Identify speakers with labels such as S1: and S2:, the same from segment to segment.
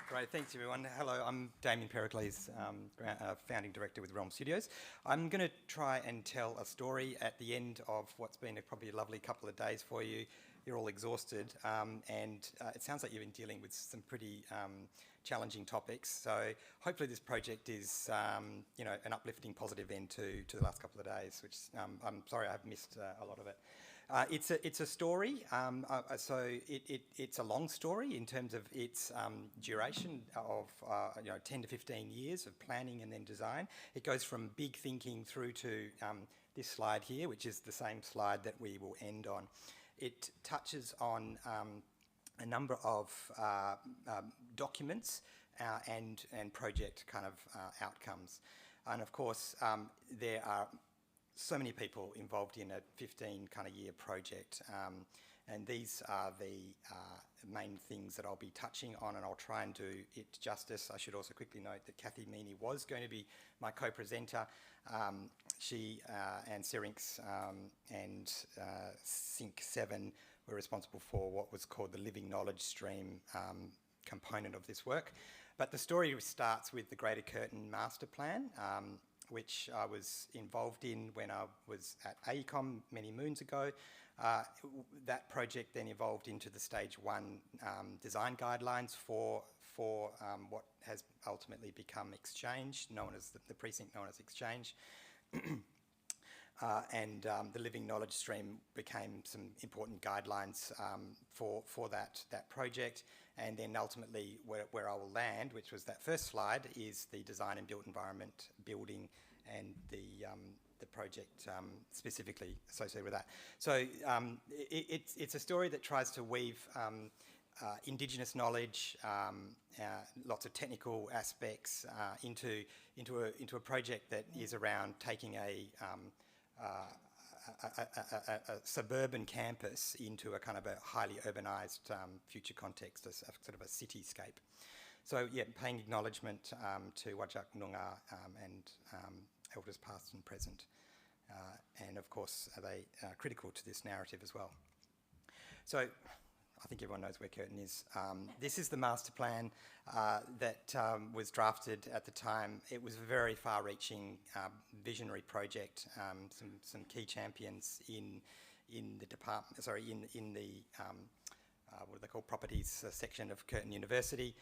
S1: Great, thanks everyone. Hello, I'm Damien Pericles, Founding Director with REALMstudios. I'm going to try and tell a story at the end of what's been probably a lovely couple of days for you. You're all exhausted, and it sounds like you've been dealing with some pretty challenging topics. So hopefully this project is, an uplifting, positive end to the last couple of days, which I'm sorry I've missed a lot of it. It's a story, so it's a long story in terms of its duration of 10 to 15 years of planning and then design. It goes from big thinking through to this slide here, which is the same slide that we will end on. It touches on a number of documents and project kind of outcomes. And of course, there are so many people involved in a 15 kind of year project, and these are the main things that I'll be touching on, and I'll try and do it justice. I should also quickly note that Kathy Meaney was going to be my co-presenter. She and Syrinx and Sync 7 were responsible for what was called the Living Knowledge Stream component of this work. But the story starts with the Greater Curtin Master Plan, which I was involved in when I was at AECOM many moons ago. That project then evolved into the Stage 1 design guidelines for what has ultimately become Exchange, known as the precinct known as Exchange. And the Living Knowledge Stream became some important guidelines for that project. And then ultimately where I will land, which was that first slide, is the design and built environment building and the project specifically associated with that. So it's a story that tries to weave Indigenous knowledge, lots of technical aspects into a project that is around taking a suburban campus into a kind of a highly urbanised future context, a sort of a cityscape. So yeah, paying acknowledgement to Wajak Noongar and elders past and present. And of course, they are critical to this narrative as well. So I think everyone knows where Curtin is. This is the master plan that was drafted at the time. It was a very far-reaching, visionary project. Some key champions in the department. Sorry, in the what are they called? Properties section of Curtin University.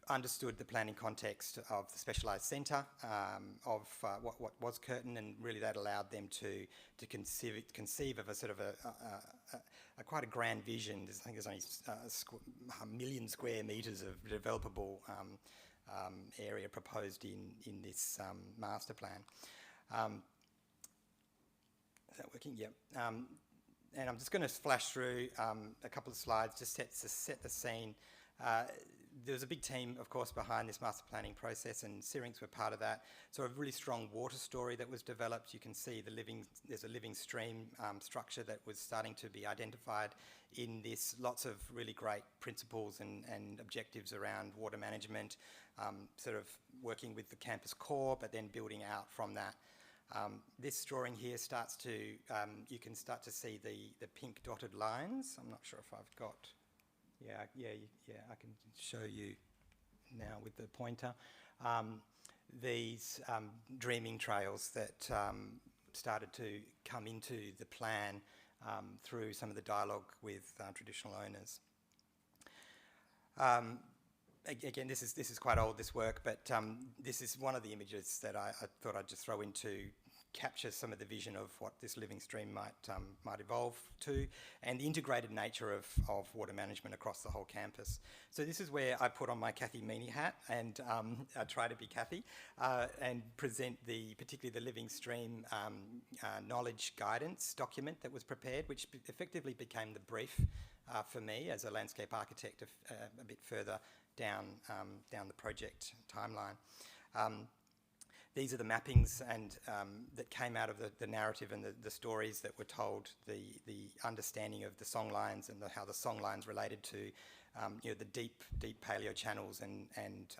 S1: Understood the planning context of the specialised centre of what was Curtin, and really that allowed them to conceive of a sort of a quite a grand vision. I think there's only a million square metres of developable area proposed in this master plan. Is that working? Yep. And I'm just going to flash through a couple of slides just to set the scene. There was a big team, of course, behind this master planning process, and Syrinx were part of that. So a really strong water story that was developed. You can see there's a living stream structure that was starting to be identified in this. Lots of really great principles and objectives around water management, sort of working with the campus core, but then building out from that. This drawing here starts to, you can start to see the pink dotted lines. I'm not sure if I've got, I can show you now with the pointer. These dreaming trails that started to come into the plan through some of the dialogue with traditional owners. Again, this is quite old, this work, but this is one of the images that I thought I'd just throw in to capture some of the vision of what this living stream might evolve to, and the integrated nature of water management across the whole campus. So this is where I put on my Kathy Meaney hat and I try to be Kathy and present particularly the living stream knowledge guidance document that was prepared, which effectively became the brief for me as a landscape architect a bit further down the project timeline. These are the mappings and that came out of the narrative and the stories that were told, the understanding of the song lines and how the song lines related to the deep paleo channels and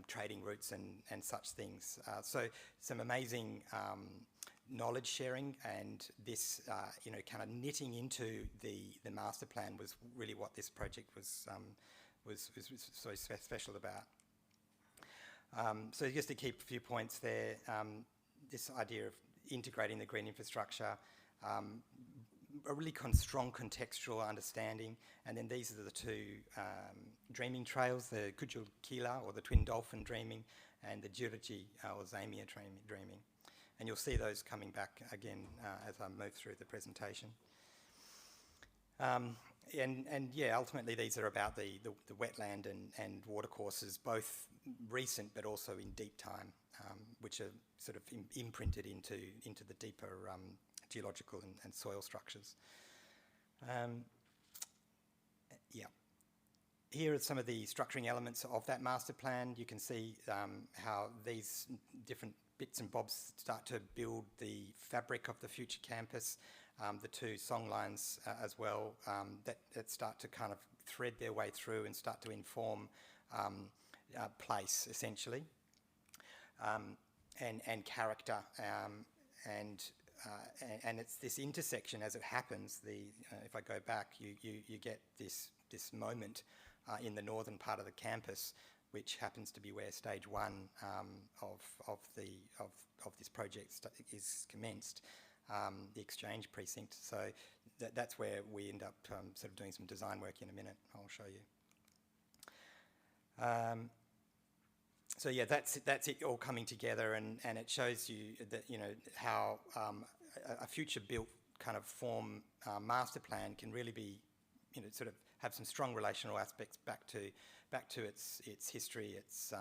S1: trading routes and such things. So some amazing knowledge sharing, and this kind of knitting into the master plan was really what this project was was so special about. So just to keep a few points there, this idea of integrating the green infrastructure, a really strong contextual understanding, and then these are the two dreaming trails, the Kujulkila or the Twin Dolphin dreaming, and the Jiriji or Zamia dreaming. And you'll see those coming back again as I move through the presentation. And yeah, ultimately these are about the wetland and watercourses, both recent but also in deep time, which are sort of imprinted into the deeper geological and soil structures. Yeah. Here are some of the structuring elements of that master plan. You can see how these different bits and bobs start to build the fabric of the future campus. The two song lines as well that start to kind of thread their way through and start to inform place, essentially, and character. And it's this intersection as it happens. If I go back, you get this moment in the northern part of the campus, which happens to be where stage one of this project is commenced, the exchange precinct. So that's where we end up sort of doing some design work in a minute. I'll show you. So yeah, that's it all coming together, and it shows you that, you know, how a future built kind of form master plan can really be, you know, sort of have some strong relational aspects back to its history, its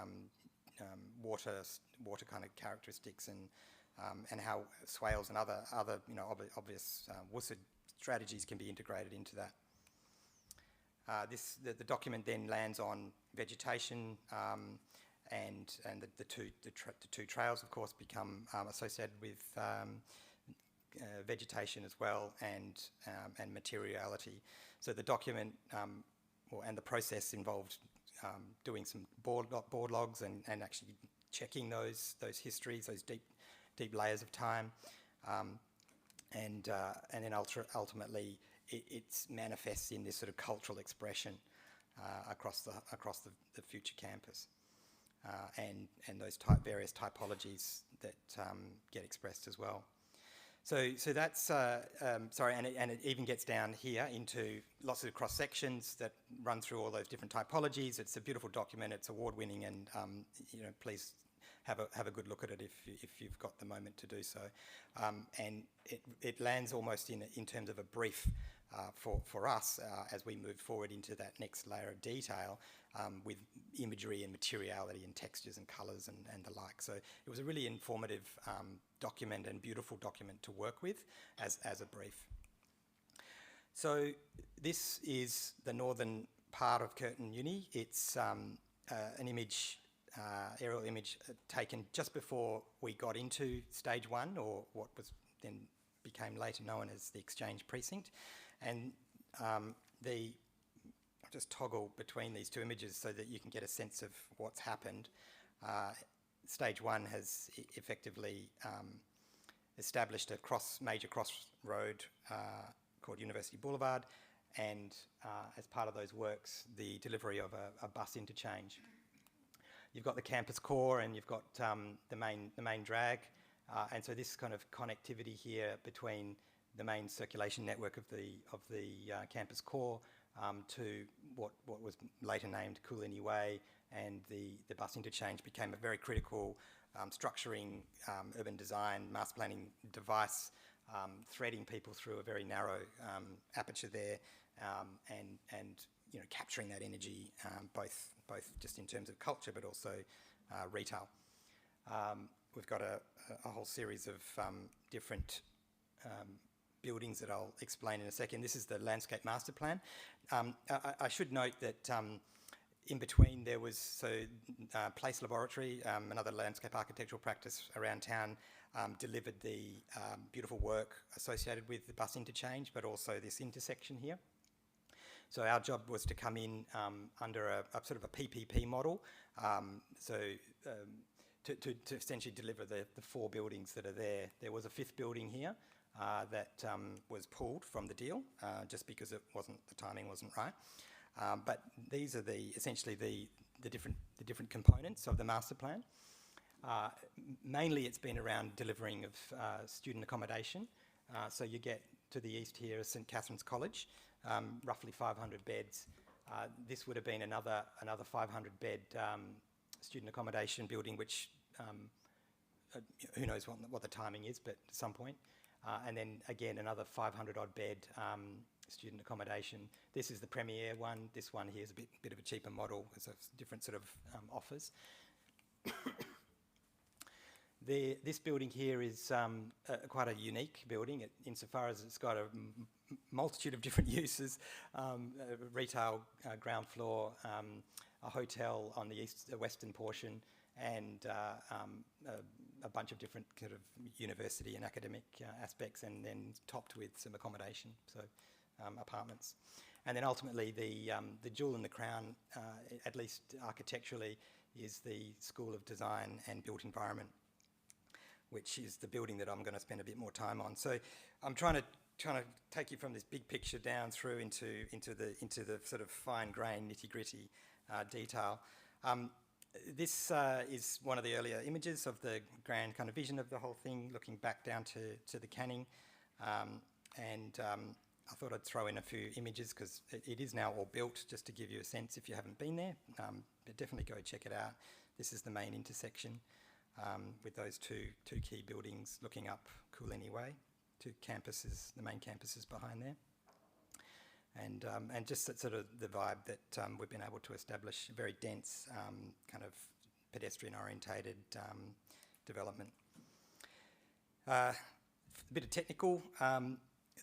S1: water kind of characteristics, and how swales and other you know obvious WUSD strategies can be integrated into that. The document then lands on vegetation, and the two trails, of course, become associated with vegetation as well, and materiality. So the document and the process involved doing some board logs and actually checking those histories, those deep layers of time, and then ultimately it manifests in this sort of cultural expression across the future campus, and those various typologies that get expressed as well. So that's sorry, and it even gets down here into lots of cross sections that run through all those different typologies. It's a beautiful document. It's award-winning, and you know, please have a good look at it if you've got the moment to do so. And it lands almost in terms of a brief for us as we move forward into that next layer of detail, with imagery and materiality and textures and colours and the like. So it was a really informative document and beautiful document to work with as a brief. So this is the northern part of Curtin Uni. It's an image, aerial image taken just before we got into stage one, or what was then became later known as the exchange precinct. And I'll just toggle between these two images so that you can get a sense of what's happened. Stage one has effectively established a major crossroad called University Boulevard, and as part of those works, the delivery of a bus interchange. You've got the campus core, and you've got the main drag, and so this kind of connectivity here between the main circulation network of the campus core to what was later named Kulini Way, and the bus interchange became a very critical structuring, urban design, master planning device, threading people through a very narrow aperture there, and you know, capturing that energy, both just in terms of culture but also retail. We've got a whole series of different buildings that I'll explain in a second. This is the landscape master plan. I should note that in between there was Place Laboratory, another landscape architectural practice around town, delivered the beautiful work associated with the bus interchange, but also this intersection here. So our job was to come in under a sort of a PPP model, to essentially deliver the four buildings that are there. There was a fifth building here that was pulled from the deal just because the timing wasn't right. But these are essentially the different components of the master plan. Mainly it's been around delivering of student accommodation. So you get to the east here is St Catherine's College, roughly 500 beds. This would have been another 500 bed student accommodation building, which who knows what the timing is, but at some point. And then again, another 500 odd bed student accommodation. This is the premier one. This one here is a bit of a cheaper model. It's a different sort of offers. This building here is quite a unique building insofar as it's got a multitude of different uses, a retail ground floor, a hotel on the western portion, and a bunch of different kind of university and academic aspects, and then topped with some accommodation, so apartments. And then ultimately the jewel in the crown, at least architecturally, is the School of Design and Built Environment, which is the building that I'm going to spend a bit more time on. So I'm trying to take you from this big picture down through into the sort of fine grain nitty gritty detail. This is one of the earlier images of the grand kind of vision of the whole thing, looking back down to the canning, and I thought I'd throw in a few images because it is now all built, just to give you a sense if you haven't been there. But definitely go check it out. This is the main intersection with those two key buildings looking up Coolini Way, two campuses, the main campuses behind there. And just that sort of the vibe that we've been able to establish, a very dense kind of pedestrian-orientated development. A bit of technical.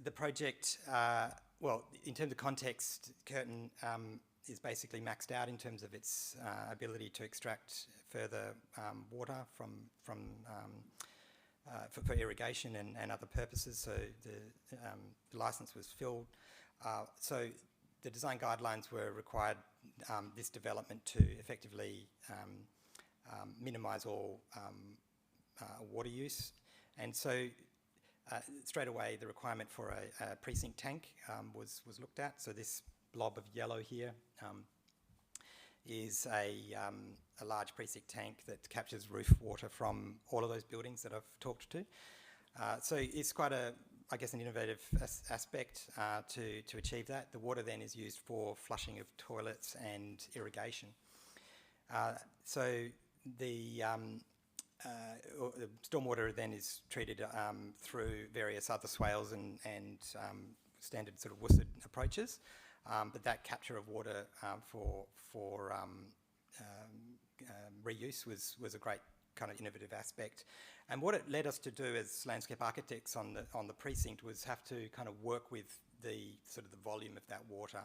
S1: The project, well, in terms of context, Curtin is basically maxed out in terms of its ability to extract further water for irrigation and other purposes. So the licence was filled. So the design guidelines were required this development to effectively minimise all water use, and so straight away the requirement for a precinct tank was looked at. So this blob of yellow here is a large precinct tank that captures roof water from all of those buildings that I've talked to. So it's quite I guess an innovative aspect to achieve that. The water then is used for flushing of toilets and irrigation. So the stormwater then is treated through various other swales and standard sort of WSID approaches, but that capture of water for reuse was a great kind of innovative aspect. And what it led us to do as landscape architects on the precinct was have to kind of work with the sort of the volume of that water.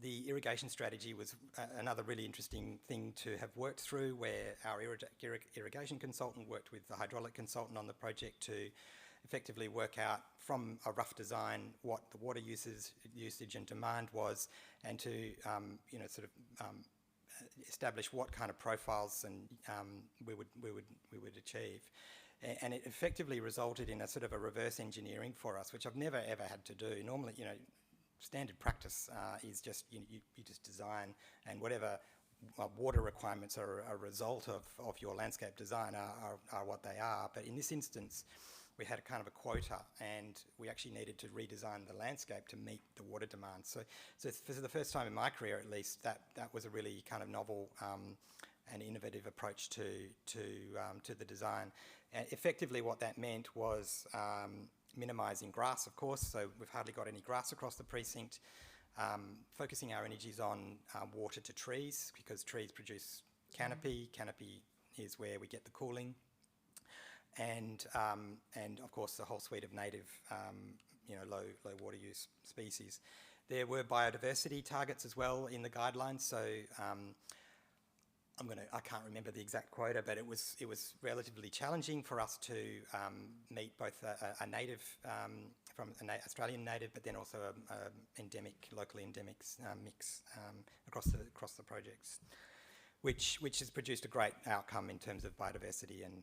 S1: The irrigation strategy was another really interesting thing to have worked through, where our irrigation consultant worked with the hydraulic consultant on the project to effectively work out from a rough design what the water usage and demand was, and to establish what kind of profiles and we would achieve. And it effectively resulted in a sort of a reverse engineering for us, which I've never ever had to do. Normally, standard practice is just you just design, and whatever water requirements are a result of your landscape design are what they are. But in this instance, we had a kind of a quota, and we actually needed to redesign the landscape to meet the water demand. So for the first time in my career, at least, that was a really kind of novel and innovative approach to the design. And effectively, what that meant was minimising grass, of course. So we've hardly got any grass across the precinct. Focusing our energies on water to trees, because trees produce canopy. Canopy is where we get the cooling. And of course the whole suite of native, low water use species. There were biodiversity targets as well in the guidelines. So I can't remember the exact quota, but it was relatively challenging for us to meet both a native from an Australian native, but then also endemic, locally endemic mix across the projects, which has produced a great outcome in terms of biodiversity and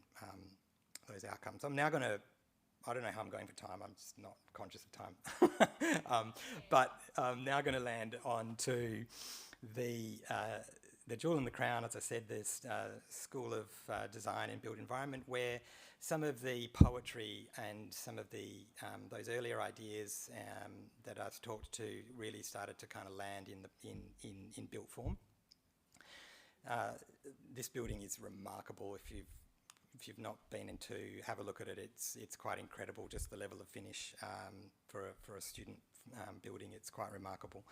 S1: those outcomes. I'm now going to I don't know how I'm going for time. I'm just not conscious of time. But I'm now going to land on to the jewel in the crown, as I said, this School of Design and Built Environment, where some of the poetry and some of the those earlier ideas that I've talked to really started to kind of land in built form. This building is remarkable. If you've not been in to have a look at it, it's quite incredible. Just the level of finish for a student building, it's quite remarkable.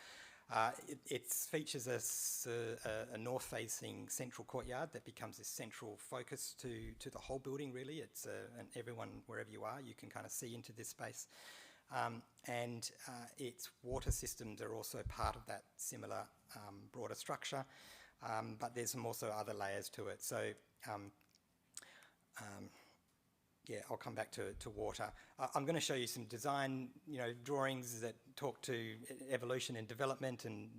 S1: It features a north-facing central courtyard that becomes this central focus to the whole building, really. It's and everyone, wherever you are, you can kind of see into this space. And its water systems are also part of that similar broader structure, but there's some also other layers to it. So yeah, I'll come back to water. I'm going to show you some design, drawings that talk to evolution and development, and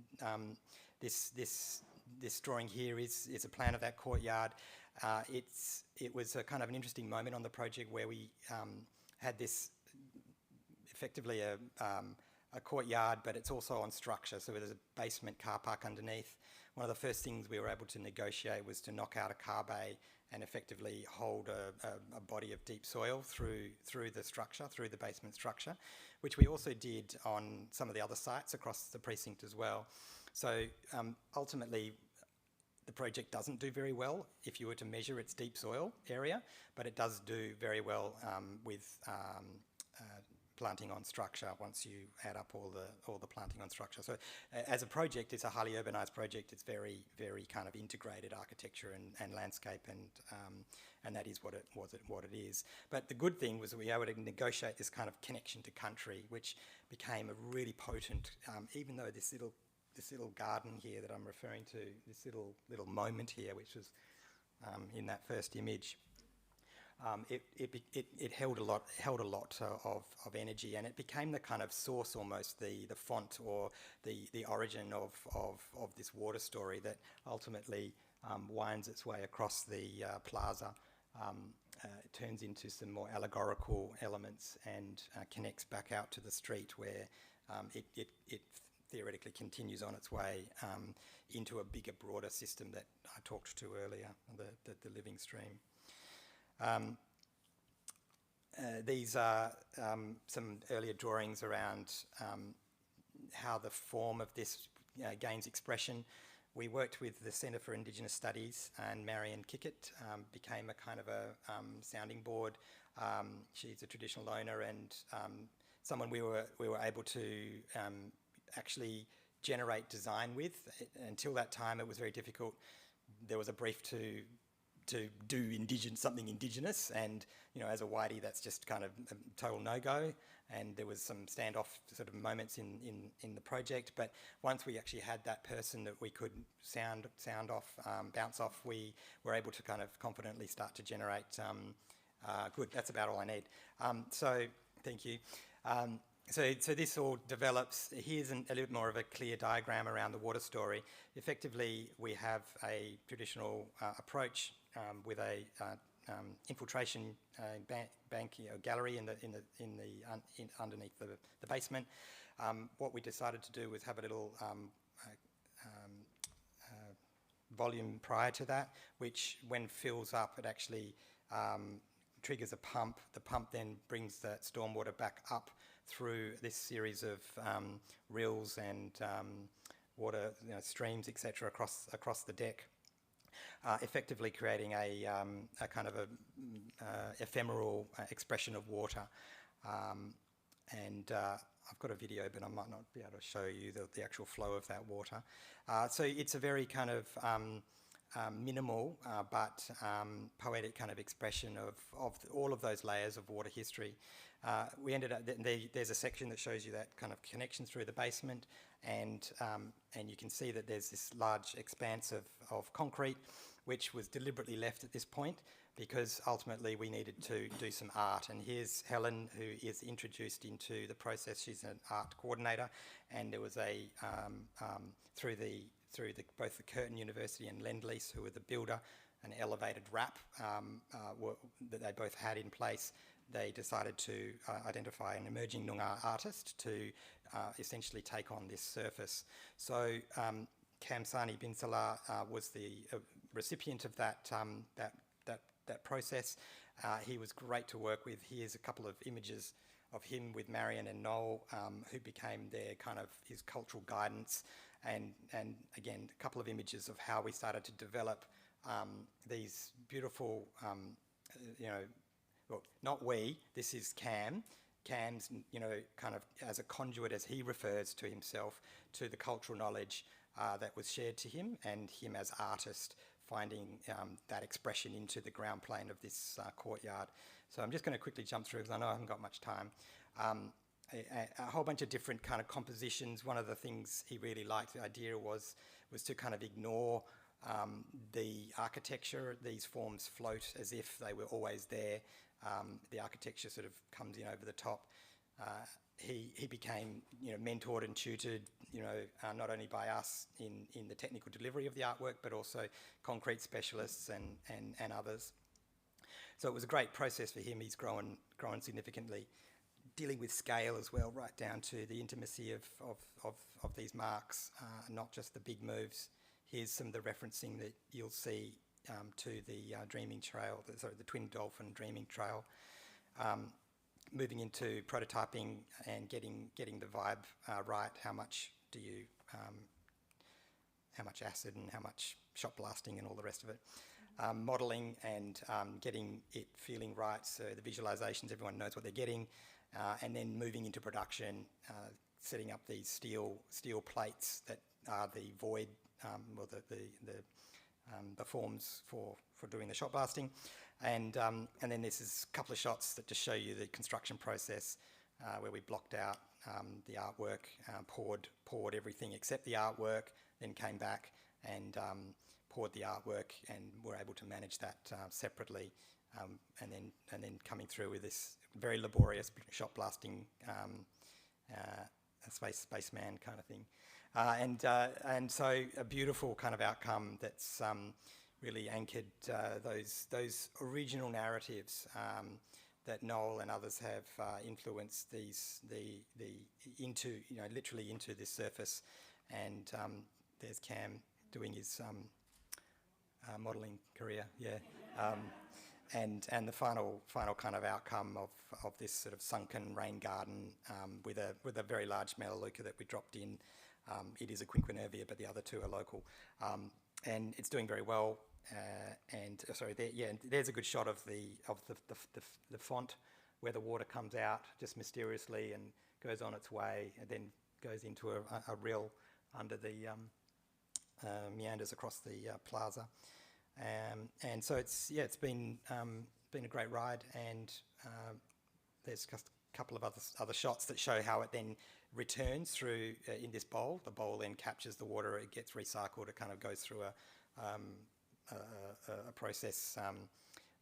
S1: this drawing here is a plan of that courtyard. It was a kind of an interesting moment on the project where we had this effectively a courtyard, but it's also on structure. So there's a basement car park underneath. One of the first things we were able to negotiate was to knock out a car bay and effectively hold a body of deep soil through the structure, through the basement structure, which we also did on some of the other sites across the precinct as well. So ultimately, the project doesn't do very well if you were to measure its deep soil area, but it does do very well with planting on structure once you add up all the planting on structure. So as a project, it's a highly urbanised project. It's very, very kind of integrated architecture and landscape, and that is what it is. But the good thing was that we were able to negotiate this kind of connection to country, which became a really potent, even though this little garden here that I'm referring to, this little moment here, which was in that first image, it held a lot of energy, and it became the kind of source, almost the font or the origin of this water story that ultimately winds its way across the plaza. It turns into some more allegorical elements and connects back out to the street, where it theoretically continues on its way into a bigger, broader system that I talked to earlier, the living stream. These are some earlier drawings around how the form of this gains expression. We worked with the Centre for Indigenous Studies, and Marion Kickett became a kind of a sounding board. She's a traditional owner and someone we were able to actually generate design with. Until that time, it was very difficult. There was a brief to do something indigenous, and as a whitey, that's just kind of a total no-go. And there was some standoff sort of moments in the project. But once we actually had that person that we could sound off, bounce off, we were able to kind of confidently start to generate. Good, that's about all I need. So thank you. So this all develops. Here's a little bit more of a clear diagram around the water story. Effectively, we have a traditional approach with a infiltration bank gallery underneath the basement. What we decided to do was have a little volume prior to that, which when fills up, it actually triggers a pump. The pump then brings the stormwater back up through this series of rills and water streams, etc., across the deck, effectively creating a kind of a ephemeral expression of water. And I've got a video, but I might not be able to show you the actual flow of that water. So it's a very kind of minimal but poetic kind of expression of all of those layers of water history. We ended up, there's a section that shows you that kind of connection through the basement, and you can see that there's this large expanse of concrete, which was deliberately left at this point because ultimately we needed to do some art. And here's Helen, who is introduced into the process. She's an art coordinator, and there was through both the Curtin University and Lend-Lease, who were the builder, an elevated wrap that they both had in place. they decided to identify an emerging Noongar artist to essentially take on this surface. So Kamsani Binsala was the recipient of that process. He was great to work with. Here's a couple of images of him with Marion and Noel, who became their kind of his cultural guidance, and again a couple of images of how we started to develop these beautiful, well, not we. This is Cam. Cam's, kind of as a conduit, as he refers to himself, to the cultural knowledge that was shared to him, and him as artist finding that expression into the ground plane of this courtyard. So I'm just going to quickly jump through because I know I haven't got much time. A whole bunch of different kind of compositions. One of the things he really liked, the idea was to kind of ignore the architecture. These forms float as if they were always there. The architecture sort of comes in over the top. He became, mentored and tutored, not only by us in the technical delivery of the artwork, but also concrete specialists and others. So it was a great process for him. He's grown significantly, dealing with scale as well, right down to the intimacy of these marks, not just the big moves. Here's some of the referencing that you'll see to the Dreaming Trail, the Twin Dolphin Dreaming Trail. Moving into prototyping and getting the vibe right. How much how much acid and how much shot blasting and all the rest of it. Modelling and getting it feeling right, so the visualisations, everyone knows what they're getting, and then moving into production, setting up these steel plates that are the void, or the forms for doing the shot blasting, and then this is a couple of shots that just show you the construction process, where we blocked out the artwork, poured everything except the artwork, then came back and poured the artwork, and were able to manage that separately, and then coming through with this very laborious shot blasting, a spaceman kind of thing, and so a beautiful kind of outcome that's really anchored those original narratives that Noel and others have influenced literally into this surface, and there's Cam doing his modelling career, and the final kind of outcome of this sort of sunken rain garden with a very large melaleuca that we dropped in. It is a quinquenervia, but the other two are local, and it's doing very well. There's a good shot of the font where the water comes out just mysteriously and goes on its way, and then goes into a rill under the meanders across the plaza. And so it's been a great ride, and there's just a couple of other shots that show how it then returns through in this bowl. The bowl then captures the water, it gets recycled, it kind of goes through a process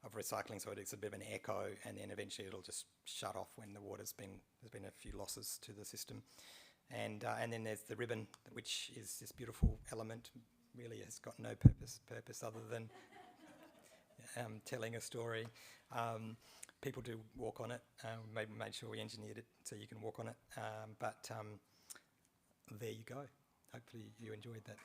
S1: of recycling, so it's a bit of an echo, and then eventually it'll just shut off when there's been a few losses to the system. And then there's the ribbon, which is this beautiful element. Really has got no purpose other than telling a story. People do walk on it. Maybe made sure we engineered it so you can walk on it. But there you go. Hopefully you enjoyed that.